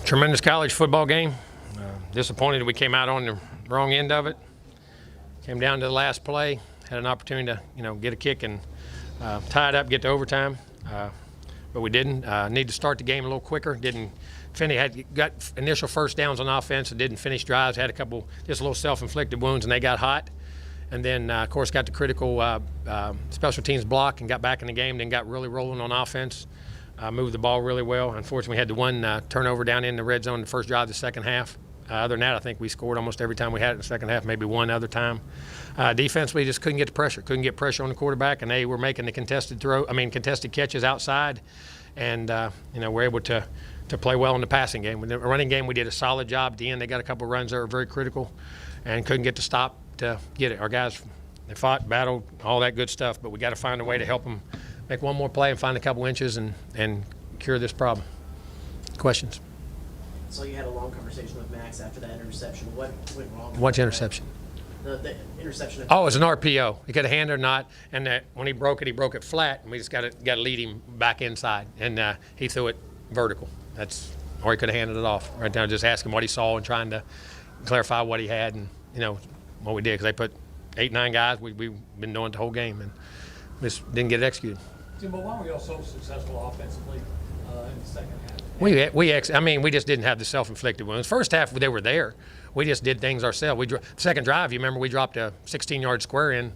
Tremendous college football game. Disappointed we came out on the wrong end of it. Came down to the last play, had an opportunity to get a kick and tie it up, get to overtime, but we didn't. Need to start the game a little quicker. Didn't finish. Got initial first downs on offense and didn't finish drives. Had a couple just little self-inflicted wounds and they got hot. And then of course got the critical special teams block and got back in the game. Then got really rolling on offense. Moved the ball really well. Unfortunately, we had the one turnover down in the red zone the first drive of the second half. Other than that, I think we scored almost every time we had it in the second half, maybe one other time. Defensively, just couldn't get the pressure. Couldn't get pressure on the quarterback, and they were making the contested catches outside, and we're able to play well in the passing game. In the running game, we did a solid job at the end. They got a couple runs that were very critical, and couldn't get the stop to get it. Our guys, they fought, battled, all that good stuff, but we got to find a way to help them make one more play and find a couple inches and cure this problem. Questions? So you had a long conversation with Max after that interception. What went wrong? What interception? The interception. Oh, it was an RPO. He could have handed it or not, and when he broke it flat, and we just got to lead him back inside, and he threw it vertical. Or he could have handed it off right now. Just asking what he saw and trying to clarify what he had, and what we did, because they put 8-9 guys. We've been doing it the whole game, and just didn't get it executed. Jimbo, why were y'all so successful offensively in the second half? We just didn't have the self-inflicted wounds. First half, they were there. We just did things ourselves. Second drive, you remember, we dropped a 16-yard square in.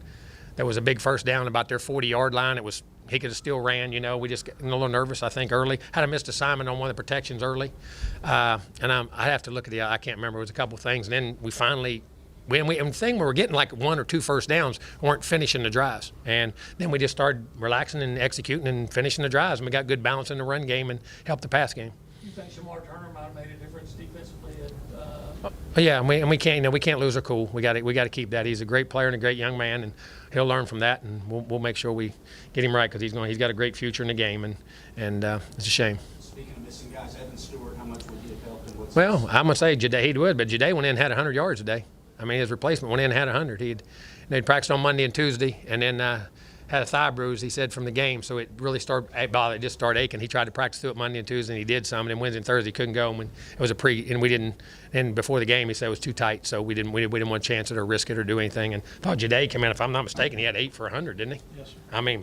That was a big first down about their 40-yard line. He could have still ran. We just got a little nervous, I think, early. Had a missed assignment on one of the protections early, and I have to look at I can't remember. It was a couple of things, and then we finally. And the thing we were getting like 1 or 2 first downs, weren't finishing the drives. And then we just started relaxing and executing and finishing the drives. And we got good balance in the run game and helped the pass game. You think Shamar Turner might have made a difference defensively? Yeah, and we can't lose our cool. We got to keep that. He's a great player and a great young man, and he'll learn from that. And we'll make sure we get him right, because he's got a great future in the game, and it's a shame. Speaking of missing guys, Evan Stewart, how much would he have helped? Well, I'm gonna say Jade he would, but Jade went in and had 100 yards today. His replacement went in and had 100. They'd practiced on Monday and Tuesday, and then had a thigh bruise, he said, from the game. So it really started aching. He tried to practice through it Monday and Tuesday, and he did some. And then Wednesday and Thursday he couldn't go. And it was and we didn't. And before the game, he said it was too tight, so we didn't want to chance it or risk it or do anything. And I thought Jade came in, if I'm not mistaken, he had 8 for 100, didn't he? Yes, sir.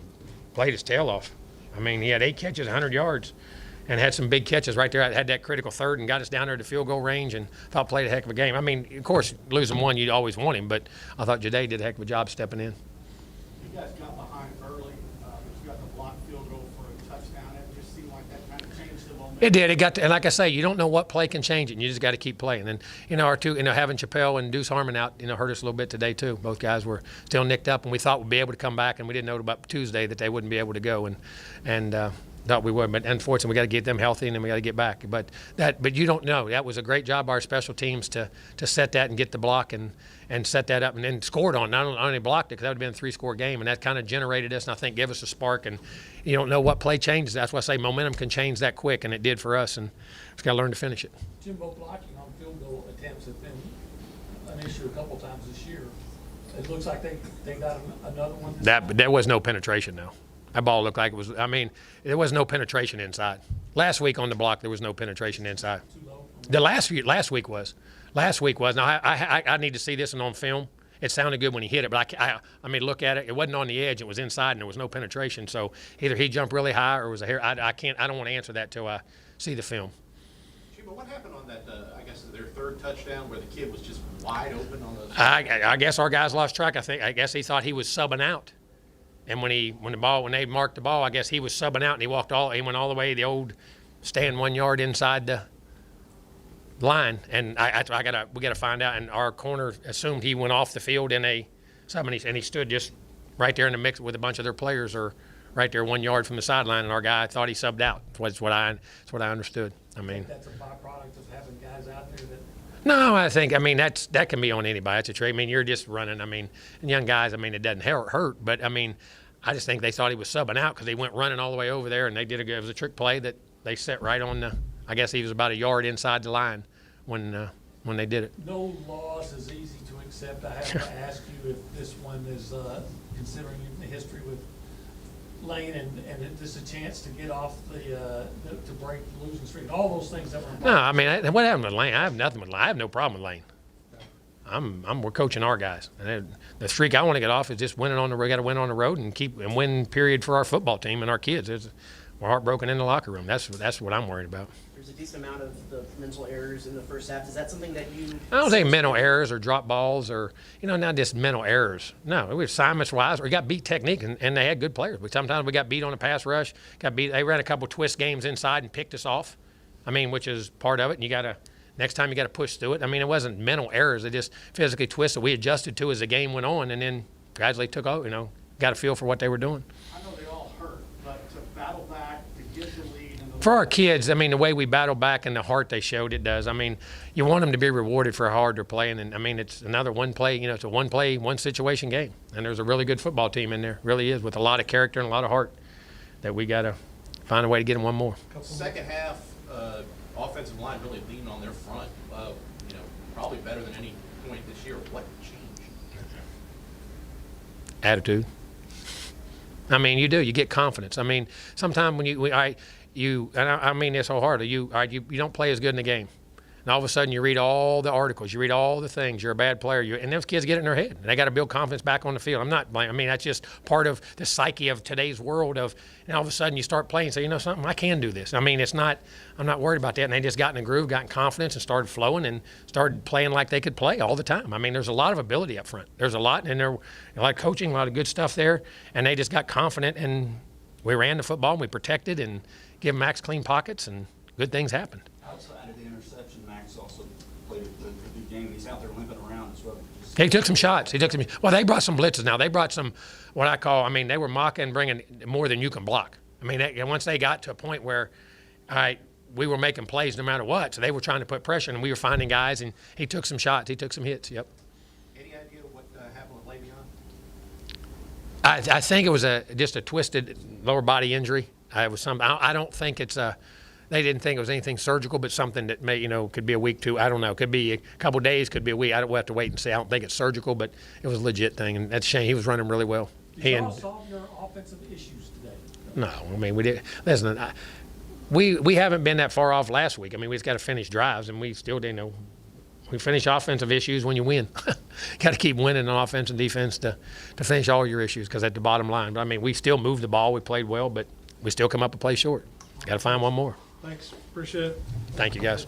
Played his tail off. He had 8 catches, 100 yards. And had some big catches right there. Had that critical third and got us down there to field goal range, and thought played a heck of a game. Of course, losing one, you'd always want him, but I thought Jade did a heck of a job stepping in. You guys got behind early, but you got the blocked field goal for a touchdown. It just seemed like that kind of changed the momentum. It did. And like I say, you don't know what play can change it, and you just got to keep playing. And our two, having Chappelle and Deuce Harmon out, hurt us a little bit today too. Both guys were still nicked up, and we thought we'd be able to come back, and we didn't know about Tuesday that they wouldn't be able to go, and thought we would, but unfortunately we got to get them healthy and then we got to get back. But you don't know. That was a great job by our special teams to set that and get the block and set that up and then scored on. Not only blocked it, because that would have been a 3-score game, and that kind of generated us and I think gave us a spark. And you don't know what play changes. That's why I say momentum can change that quick, and it did for us. And just got to learn to finish it. Jimbo, blocking on field goal attempts have been an issue a couple times this year. It looks like they got another one. There was no penetration now. That ball looked like it was. There was no penetration inside. Last week on the block, there was no penetration inside. The last week was. Now I need to see this one on film. It sounded good when he hit it, but look at it. It wasn't on the edge. It was inside, and there was no penetration. So either he jumped really high or it was a hair. I don't want to answer that till I see the film. But what happened on that? I guess their third touchdown, where the kid was just wide open on the. I guess our guys lost track. I guess he thought he was subbing out. And when they marked the ball, I guess he was subbing out, and he went all the way the old stand 1 yard inside the line. And we got to find out. And our corner assumed he went off the field in a sub, and he stood just right there in the mix with a bunch of their players, or right there 1 yard from the sideline. And our guy thought he subbed out. That's what I understood. That's a byproduct of having guys out there that. No, I think that can be on anybody. That's a trade. You're just running. And young guys. It doesn't hurt, but I just think they thought he was subbing out because they went running all the way over there, and it was a trick play that they set right on the. I guess he was about a yard inside the line when they did it. No loss is easy to accept. I have to ask you if this one is considering the history with Lane and just a chance to get off to break the losing streak, all those things that were No, I mean, what happened with Lane? I have nothing with Lane. I have no problem with Lane. We're coaching our guys. And the streak I want to get off is just winning on the road. We got to win on the road and win. Period for our football team and our kids. We're heartbroken in the locker room. That's what I'm worried about. There's a decent amount of the mental errors in the first half. Is that something that you? I don't think mental errors or drop balls or not just mental errors. No, it was assignments wise. We got beat technique and they had good players. But sometimes we got beat on a pass rush. Got beat. They ran a couple twist games inside and picked us off. I mean, which is part of it. And next time you got to push through it. I mean, it wasn't mental errors. They just physically twisted. We adjusted to as the game went on, and then gradually took out. Got a feel for what they were doing. I know they all hurt, but to battle back, to get the lead. And For our kids, I mean, the way we battle back and the heart they showed, it does. I mean, you want them to be rewarded for how hard they're playing. And, I mean, it's another one play, it's a one play, one situation game. And there's a really good football team in there, really is, with a lot of character and a lot of heart that we got to find a way to get them one more. Second half, offensive line really leaned on their front, probably better than any point this year. What changed? Attitude. I mean, you do. You get confidence. I mean, sometimes when I mean this wholeheartedly, you don't play as good in the game. And all of a sudden you read all the articles, you read all the things, you're a bad player, and those kids get it in their head. And they got to build confidence back on the field. I'm not blaming. I mean, that's just part of the psyche of today's world and all of a sudden you start playing and say, something, I can do this. I mean, I'm not worried about that. And they just got in a groove, got in confidence and started flowing and started playing like they could play all the time. I mean, there's a lot of ability up front. There's a lot, and there a lot of coaching, a lot of good stuff there. And they just got confident, and we ran the football and we protected and gave Max clean pockets, and good things happened. Outside of the interception, Max also played a good game. He's out there limping around as well. He took some shots. Well, they brought some blitzes now. They brought some, they were mocking, bringing more than you can block. I mean, once they got to a point where we were making plays no matter what, so they were trying to put pressure, and we were finding guys, and he took some shots. He took some hits, yep. Any idea what happened with Le'Veon? I think it was just a twisted lower body injury. I don't think it's they didn't think it was anything surgical, but something that may, could be a week, 2. I don't know. Could be a couple days, could be a week. We'll have to wait and see. I don't think it's surgical, but it was a legit thing, and that's a shame. He was running really well. Did y'all solve your offensive issues today? No, I mean, we did. Listen, we haven't been that far off last week. I mean, we just got to finish drives, and we still didn't. We finish offensive issues when you win. Got to keep winning on offense and defense to finish all your issues, because at the bottom line. But I mean, we still moved the ball. We played well, but we still come up a play short. Got to find one more. Thanks. Appreciate it. Thank you, guys.